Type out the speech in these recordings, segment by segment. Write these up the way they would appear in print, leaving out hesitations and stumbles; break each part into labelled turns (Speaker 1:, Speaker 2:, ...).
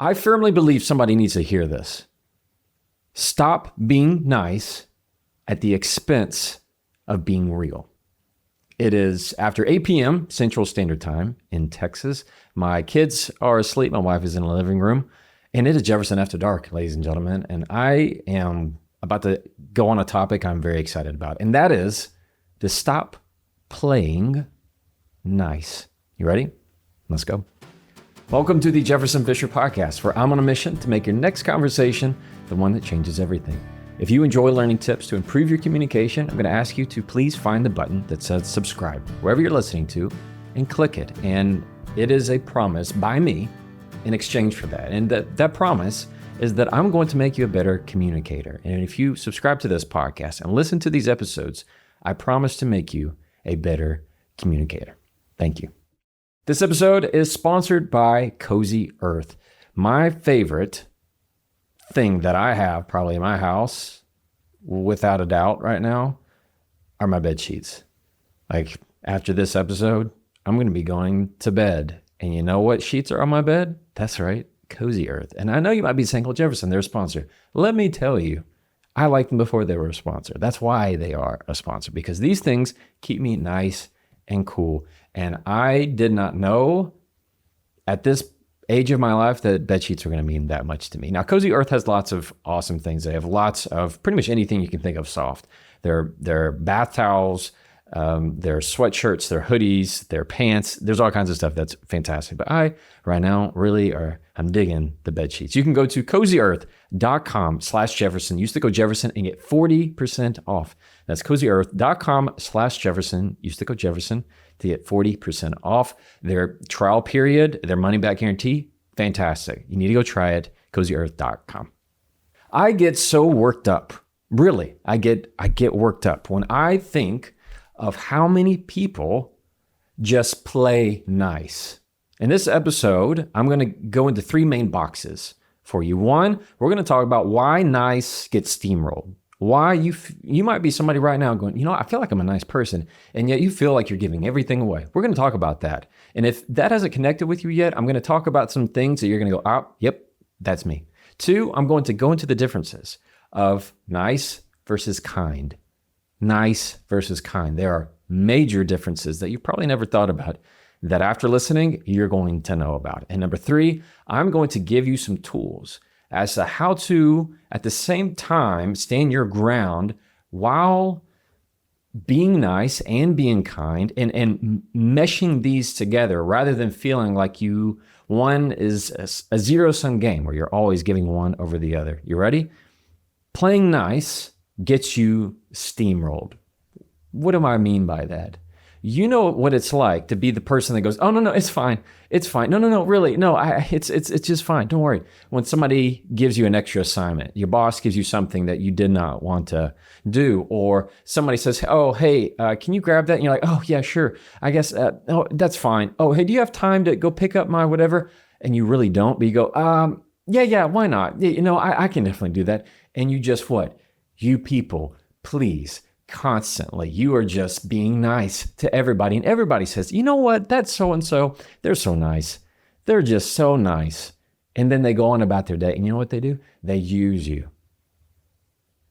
Speaker 1: I firmly believe somebody needs to hear this. Stop being nice at the expense of being real. It is after 8 p.m. Central Standard Time in Texas. My kids are asleep. My wife is in the living room. And it is Jefferson After Dark, ladies and gentlemen. And I am about to go on a topic I'm very excited about. And that is to stop playing nice. You ready? Let's go. Welcome to the Jefferson Fisher Podcast, where I'm on a mission to make your next conversation the one that changes everything. If you enjoy learning tips to improve your communication, I'm going to ask you to please find the button that says subscribe, wherever you're listening to, and click it. And it is a promise by me in exchange for that. And that promise is that I'm going to make you a better communicator. And if you subscribe to this podcast and listen to these episodes, I promise to make you a better communicator. Thank you. This episode is sponsored by Cozy Earth. My favorite thing that I have probably in my house, without a doubt right now, are my bed sheets. Like after this episode, I'm going to be going to bed. And you know what sheets are on my bed? That's right, Cozy Earth. And I know you might be saying, well, Jefferson, they're a sponsor. Let me tell you, I liked them before they were a sponsor. That's why they are a sponsor, because these things keep me nice and cool. And I did not know at this age of my life that bed sheets were going to mean that much to me. Now, Cozy Earth has lots of awesome things. They have lots of pretty much anything you can think of soft. They're bath towels, their sweatshirts, their hoodies, their pants. There's all kinds of stuff that's fantastic. But right now, I'm digging the bed sheets. You can go to cozyearth.com/Jefferson. Use the code Jefferson and get 40% off. That's cozyearth.com/Jefferson. Use the code Jefferson to get 40% off. Their trial period, their money back guarantee, fantastic. You need to go try it, cozyearth.com. I get so worked up. Really, I get worked up when I think of how many people just play nice. In this episode, I'm going to go into three main boxes for you. One, we're going to talk about why nice gets steamrolled. Why you might be somebody right now going, I feel like I'm a nice person, and yet you feel like you're giving everything away. We're going to talk about that. And if that hasn't connected with you yet, I'm going to talk about some things that you're going to go, yep, that's me. Two, I'm going to go into the differences of nice versus kind. Nice versus kind. There are major differences that you probably never thought about that after listening, you're going to know about. And number three, I'm going to give you some tools as to how to, at the same time, stand your ground while being nice and being kind and meshing these together rather than feeling like one is a zero-sum game where you're always giving one over the other. You ready? Playing nice gets you steamrolled. What do I mean by that? You know what it's like to be the person that goes, oh, no, it's fine. It's fine. No, really. No, it's just fine. Don't worry. When somebody gives you an extra assignment, your boss gives you something that you did not want to do, or somebody says, oh, hey, can you grab that? And you're like, oh, yeah, sure. I guess, oh, that's fine. Oh, hey, do you have time to go pick up my whatever? And you really don't, but you go, yeah, why not? I can definitely do that. And you just what? You people, please, constantly, you are just being nice to everybody. And everybody says, you know what? That's so-and-so. They're so nice. They're just so nice. And then they go on about their day. And you know what they do? They use you.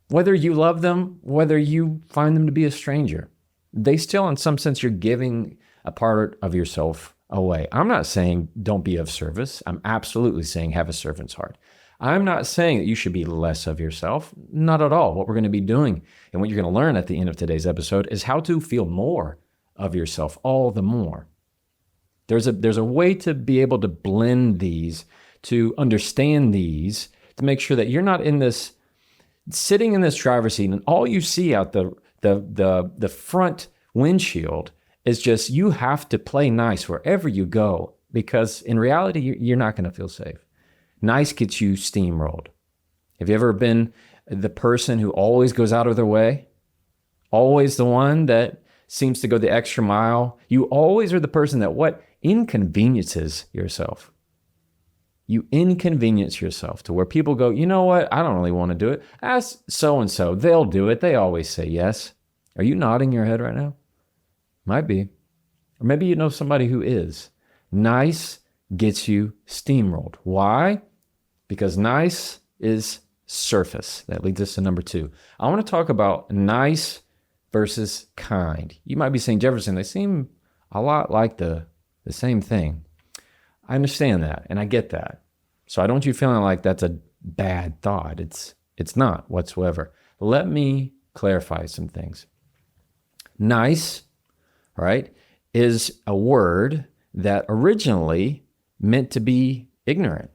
Speaker 1: Whether you love them, whether you find them to be a stranger, they still, in some sense, you're giving a part of yourself away. I'm not saying don't be of service. I'm absolutely saying have a servant's heart. I'm not saying that you should be less of yourself. Not at all. What we're going to be doing and what you're going to learn at the end of today's episode is how to feel more of yourself all the more. There's a way to be able to blend these, to understand these, to make sure that you're not sitting in this driver's seat and all you see out the front windshield is just you have to play nice wherever you go, because in reality, you're not going to feel safe. Nice gets you steamrolled. Have you ever been the person who always goes out of their way? Always the one that seems to go the extra mile? You always are the person that inconveniences yourself. You inconvenience yourself to where people go, you know what? I don't really want to do it. Ask so-and-so. They'll do it. They always say yes. Are you nodding your head right now? Might be. Or maybe you know somebody who is. Nice gets you steamrolled. Why? because nice is surface. That leads us to number 2. I want to talk about nice versus kind. You might be saying, Jefferson, they seem a lot like the same thing. I understand that, and I get that. So I don't want you feeling like that's a bad thought. It's not whatsoever. Let me clarify some things. Nice, right, is a word that originally meant to be ignorant,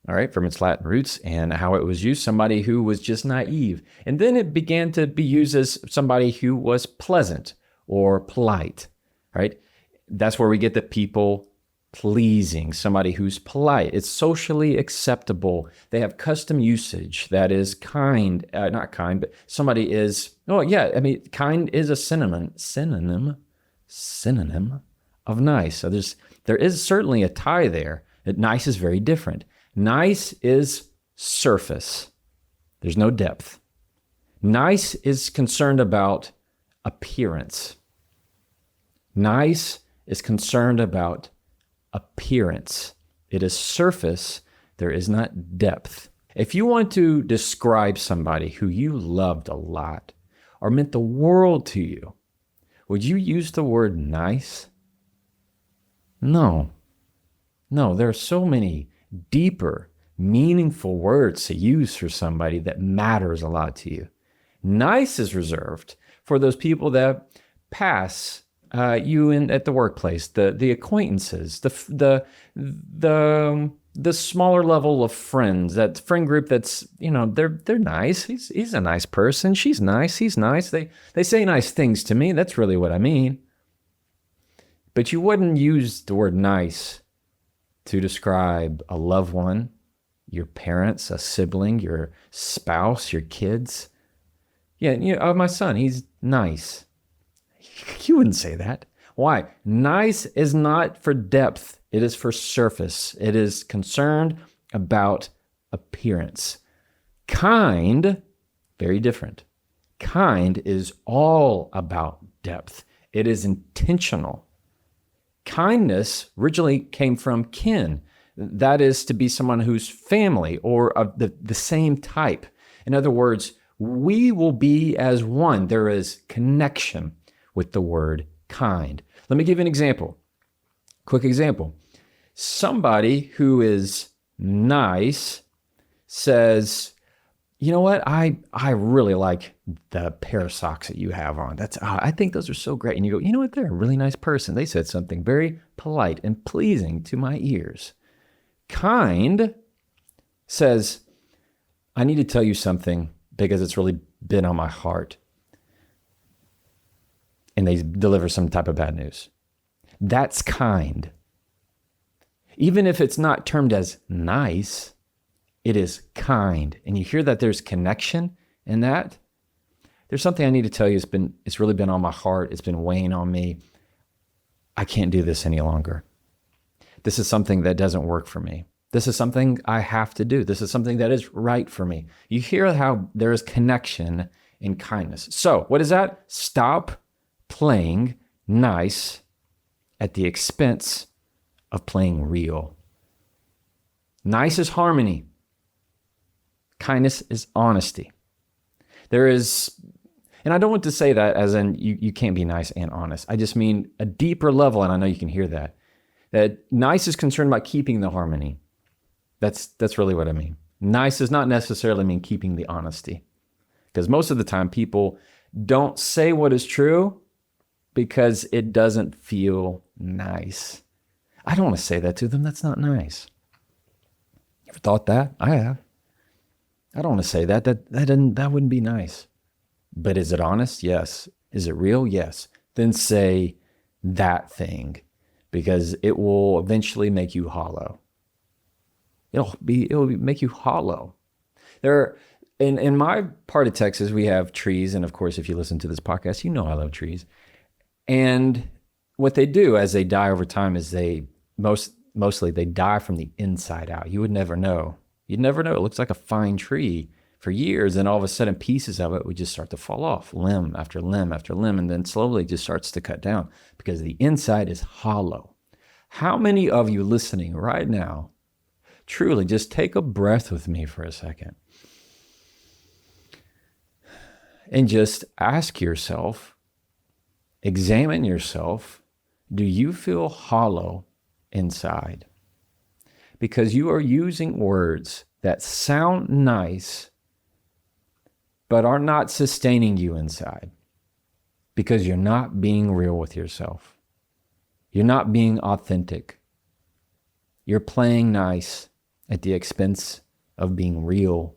Speaker 1: all right, from its Latin roots and how it was used, somebody who was just naive. And then it began to be used as somebody who was pleasant or polite, right? That's where we get the people pleasing, somebody who's polite. It's socially acceptable. They have custom usage that is kind, not kind, but somebody is, oh yeah, I mean, kind is a synonym of nice. So there is certainly a tie there. That nice is very different. Nice is surface. There's no depth. Nice is concerned about appearance. Nice is concerned about appearance. It is surface. There is not depth. If you want to describe somebody who you loved a lot or meant the world to you, would you use the word nice? No, there are so many deeper, meaningful words to use for somebody that matters a lot to you. Nice is reserved for those people that pass you in at the workplace, the acquaintances, the smaller level of friends, that friend group that's, they're nice. He's a nice person. She's nice. He's nice. They say nice things to me. That's really what I mean. But you wouldn't use the word nice to describe a loved one, your parents, a sibling, your spouse, your kids. Yeah, my son, he's nice. You wouldn't say that. Why? Nice is not for depth. It is for surface. It is concerned about appearance. Kind, very different. Kind is all about depth. It is intentional. Kindness originally came from kin. That is to be someone who's family or of the same type. In other words, we will be as one. There is connection with the word kind. Let me give you an example. Quick example. Somebody who is nice says, you know what? I really like the pair of socks that you have on. I think those are so great. And you go, you know what? They're a really nice person. They said something very polite and pleasing to my ears. Kind says, I need to tell you something because it's really been on my heart. And they deliver some type of bad news. That's kind. Even if it's not termed as nice, it is kind. And you hear that there's connection in that. There's something I need to tell you. It's really been on my heart. It's been weighing on me. I can't do this any longer. This is something that doesn't work for me. This is something I have to do. This is something that is right for me. You hear how there is connection in kindness. So what is that? Stop playing nice at the expense of playing real. Nice is harmony. Kindness is honesty. There is, and I don't want to say that as in you can't be nice and honest. I just mean a deeper level, and I know you can hear that nice is concerned about keeping the harmony. That's really what I mean. Nice does not necessarily mean keeping the honesty, because most of the time people don't say what is true because it doesn't feel nice. I don't want to say that to them. That's not nice. You ever thought that? I have. I don't want to say that. That wouldn't be nice. But is it honest? Yes. Is it real? Yes. Then say that thing, because it will eventually make you hollow. It'll make you hollow. In my part of Texas, we have trees, and of course, if you listen to this podcast, you know I love trees. And what they do as they die over time is mostly they die from the inside out. You would never know. You'd never know. It looks like a fine tree for years, and all of a sudden pieces of it would just start to fall off, limb after limb after limb, and then slowly just starts to cut down because the inside is hollow. How many of you listening right now truly, just take a breath with me for a second and just ask yourself, examine yourself, do you feel hollow inside? Because you are using words that sound nice, but are not sustaining you inside. Because you're not being real with yourself. You're not being authentic. You're playing nice at the expense of being real.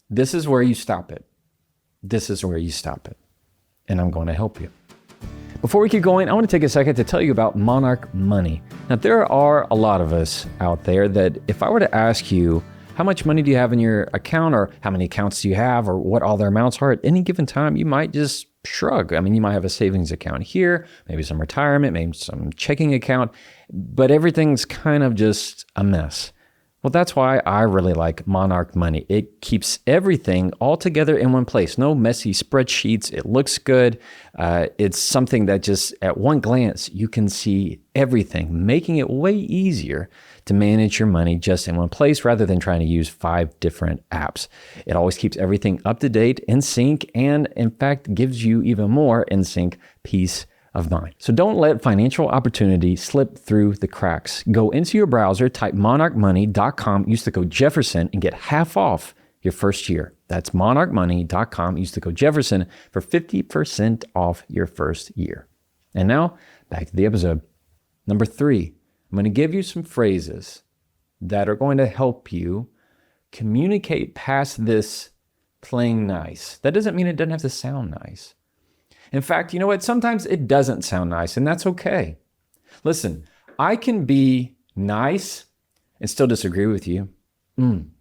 Speaker 1: This is where you stop it. This is where you stop it. And I'm going to help you. Before we keep going, I want to take a second to tell you about Monarch Money. Now, there are a lot of us out there that if I were to ask you, how much money do you have in your account, or how many accounts do you have, or what all their amounts are at any given time, you might just shrug. I mean, you might have a savings account here, maybe some retirement, maybe some checking account, but everything's kind of just a mess. Well, that's why I really like Monarch Money. It keeps everything all together in one place. No messy spreadsheets. It looks good. It's something that just at one glance, you can see everything, making it way easier to manage your money just in one place rather than trying to use 5 different apps. It always keeps everything up to date, in sync, and in fact, gives you even more in sync peace of mind. So don't let financial opportunity slip through the cracks. Go into your browser, type monarchmoney.com, use the code Jefferson, and get half off your first year. That's monarchmoney.com, use the code Jefferson for 50% off your first year. And now, back to the episode. Number 3, I'm going to give you some phrases that are going to help you communicate past this playing nice. That doesn't mean it doesn't have to sound nice. In fact, you know what? Sometimes it doesn't sound nice, and that's okay. Listen, I can be nice and still disagree with you. Man,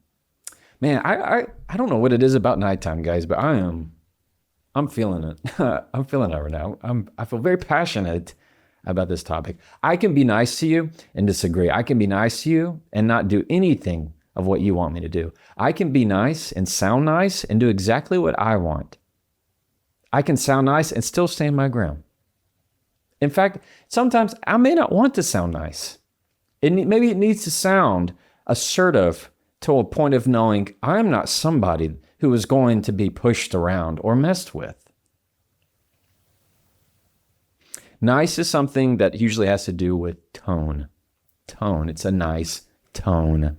Speaker 1: I don't know what it is about nighttime, guys, but I'm feeling it. I'm feeling it right now. I feel very passionate about this topic. I can be nice to you and disagree. I can be nice to you and not do anything of what you want me to do. I can be nice and sound nice and do exactly what I want. I can sound nice and still stand my ground. In fact, sometimes I may not want to sound nice. Maybe it needs to sound assertive to a point of knowing I'm not somebody who is going to be pushed around or messed with. Nice is something that usually has to do with tone. Tone. It's a nice tone.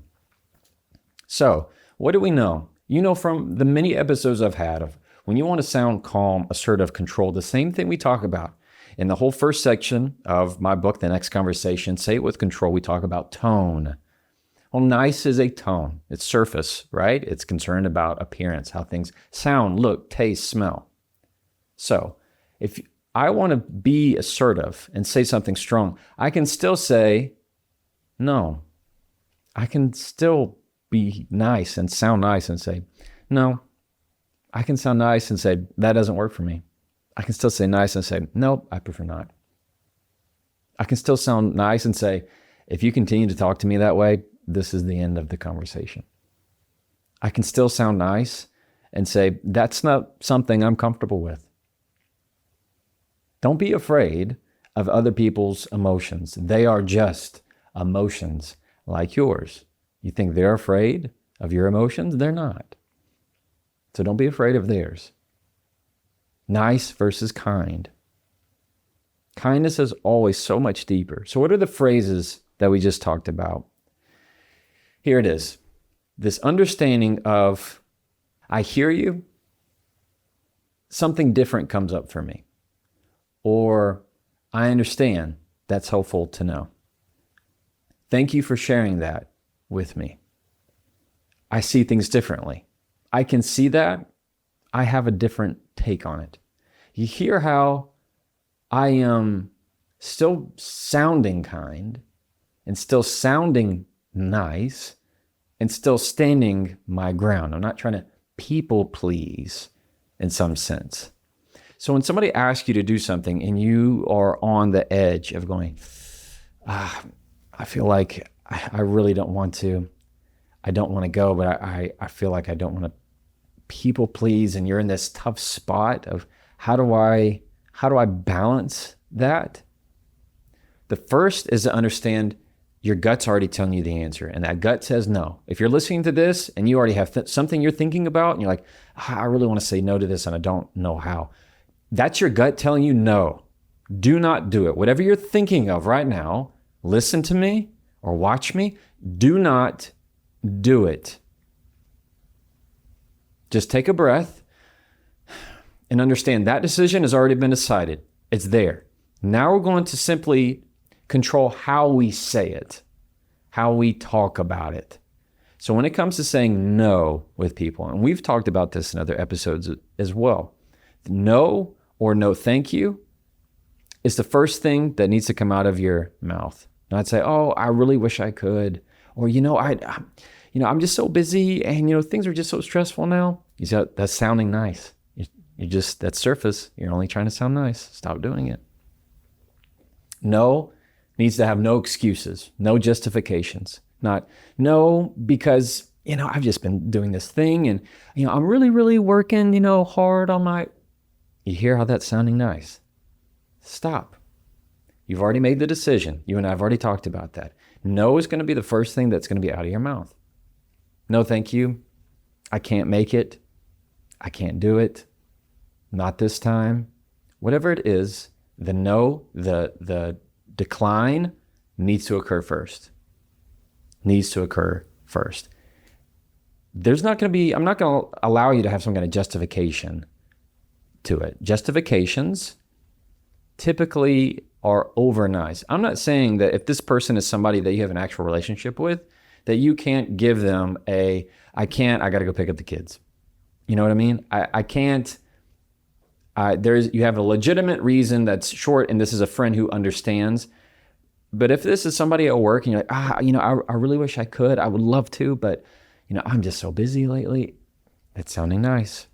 Speaker 1: So, what do we know? You know from the many episodes I've had of when you want to sound calm, assertive, controlled, the same thing we talk about in the whole first section of my book, The Next Conversation, Say It With Control, we talk about tone. Well, nice is a tone. It's surface, right? It's concerned about appearance, how things sound, look, taste, smell. So if I want to be assertive and say something strong, I can still say, no. I can still be nice and sound nice and say, no. I can sound nice and say, that doesn't work for me. I can still say nice and say, nope, I prefer not. I can still sound nice and say, if you continue to talk to me that way, this is the end of the conversation. I can still sound nice and say, that's not something I'm comfortable with. Don't be afraid of other people's emotions. They are just emotions like yours. You think they're afraid of your emotions? They're not. So don't be afraid of theirs. Nice versus kind. Kindness is always so much deeper. So what are the phrases that we just talked about? Here it is. This understanding of, I hear you, something different comes up for me. Or, I understand, that's helpful to know. Thank you for sharing that with me. I see things differently. I can see that. I have a different take on it. You hear how I am still sounding kind and still sounding nice and still standing my ground. I'm not trying to people please in some sense. So when somebody asks you to do something and you are on the edge of going, I feel like I really don't want to. I don't want to go, but I feel like I don't want to people please, and you're in this tough spot of how do I balance that? The first is to understand your gut's already telling you the answer. And that gut says no. If you're listening to this and you already have something you're thinking about and you're like, I really want to say no to this and I don't know how. That's your gut telling you no. Do not do it. Whatever you're thinking of right now, listen to me or watch me. Do not do it. Just take a breath and understand that decision has already been decided. It's there. Now we're going to simply control how we say it, how we talk about it. So when it comes to saying no with people, and we've talked about this in other episodes as well, no or no thank you is the first thing that needs to come out of your mouth. Not say, oh, I really wish I could, or I'm just so busy, and things are just so stressful now. You see, that's sounding nice. You just, that's surface. You're only trying to sound nice. Stop doing it. No needs to have no excuses, no justifications. Not no because I've just been doing this thing, and I'm really, really working hard on my. You hear how that's sounding nice? Stop. You've already made the decision. You and I have already talked about that. No is going to be the first thing that's going to be out of your mouth. No, thank you. I can't make it. I can't do it. Not this time. Whatever it is, the no, the decline needs to occur first. Needs to occur first. I'm not going to allow you to have some kind of justification to it. Justifications typically are over nice. I'm not saying that if this person is somebody that you have an actual relationship with, that you can't give them I got to go pick up the kids. You know what I mean? I can't. You have a legitimate reason that's short, and this is a friend who understands. But if this is somebody at work and you're like, I really wish I could, I would love to, but I'm just so busy lately. It's sounding nice.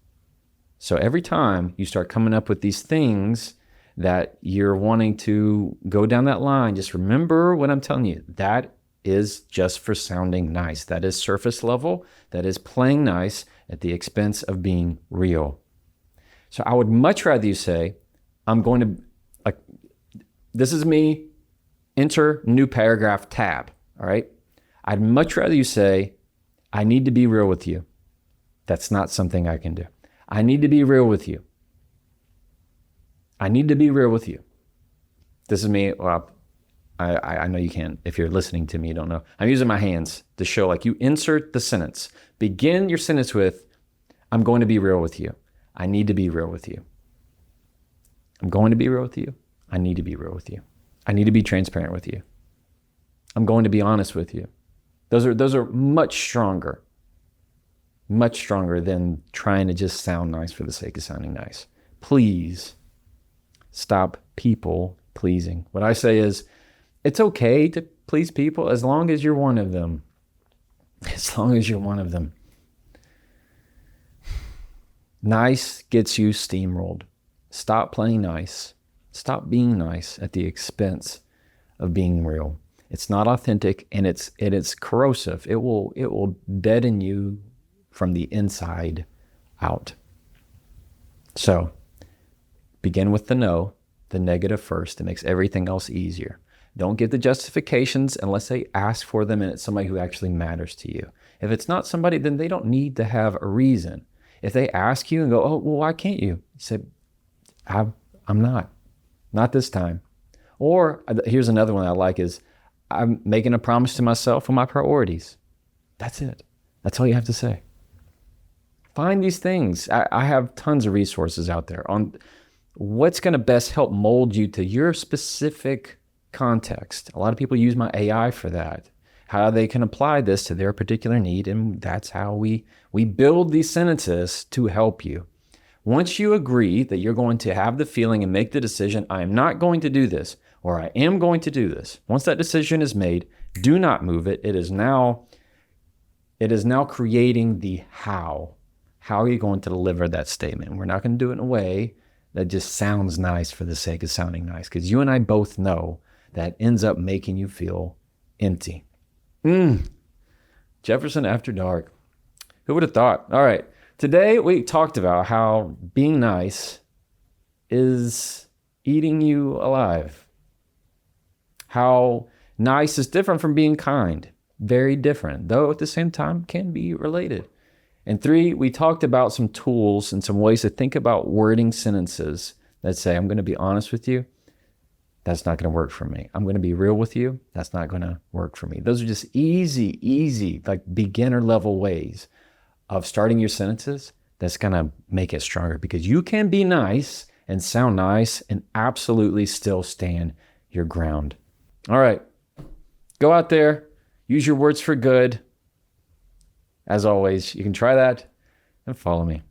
Speaker 1: So every time you start coming up with these things that you're wanting to go down that line, just remember what I'm telling you. That is just for sounding nice. That is surface level. That is playing nice at the expense of being real. So I would much rather you say, I'm going to, this is me, enter new paragraph tab, all right? I'd much rather you say, I need to be real with you. That's not something I can do. I need to be real with you. I need to be real with you. This is me. Well, I know you can't. If you're listening to me, you don't know. I'm using my hands to show, you insert the sentence. Begin your sentence with, I'm going to be real with you. I need to be real with you. I'm going to be real with you. I need to be real with you. I need to be transparent with you. I'm going to be honest with you. Those are much stronger than trying to just sound nice for the sake of sounding nice. Please stop people pleasing. What I say is, it's okay to please people as long as you're one of them. As long as you're one of them. Nice gets you steamrolled. Stop playing nice. Stop being nice at the expense of being real. It's not authentic, and it's corrosive. It will deaden you from the inside out. So begin with the no, the negative first. It makes everything else easier. Don't give the justifications unless they ask for them and it's somebody who actually matters to you. If it's not somebody, then they don't need to have a reason. If they ask you and go, oh, well, why can't you? You say, I'm not this time. Or here's another one I like is, I'm making a promise to myself for my priorities. That's it. That's all you have to say. Find these things. I have tons of resources out there on what's going to best help mold you to your specific context. A lot of people use my AI for that, how they can apply this to their particular need. And that's how we build these sentences to help you. Once you agree that you're going to have the feeling and make the decision, I am not going to do this, or I am going to do this. Once that decision is made, do not move it. It is now creating the how. How are you going to deliver that statement? We're not going to do it in a way that just sounds nice for the sake of sounding nice, because you and I both know that ends up making you feel empty. Jefferson After Dark. Who would have thought? All right. Today we talked about how being nice is eating you alive. How Nice is different from being kind. Very different, though at the same time can be related. And 3, we talked about some tools and some ways to think about wording sentences that say, I'm going to be honest with you. That's not going to work for me. I'm going to be real with you. That's not going to work for me. Those are just easy, like beginner level ways of starting your sentences that's going to make it stronger, because you can be nice and sound nice and absolutely still stand your ground. All right. Go out there. Use your words for good. As always, you can try that and follow me.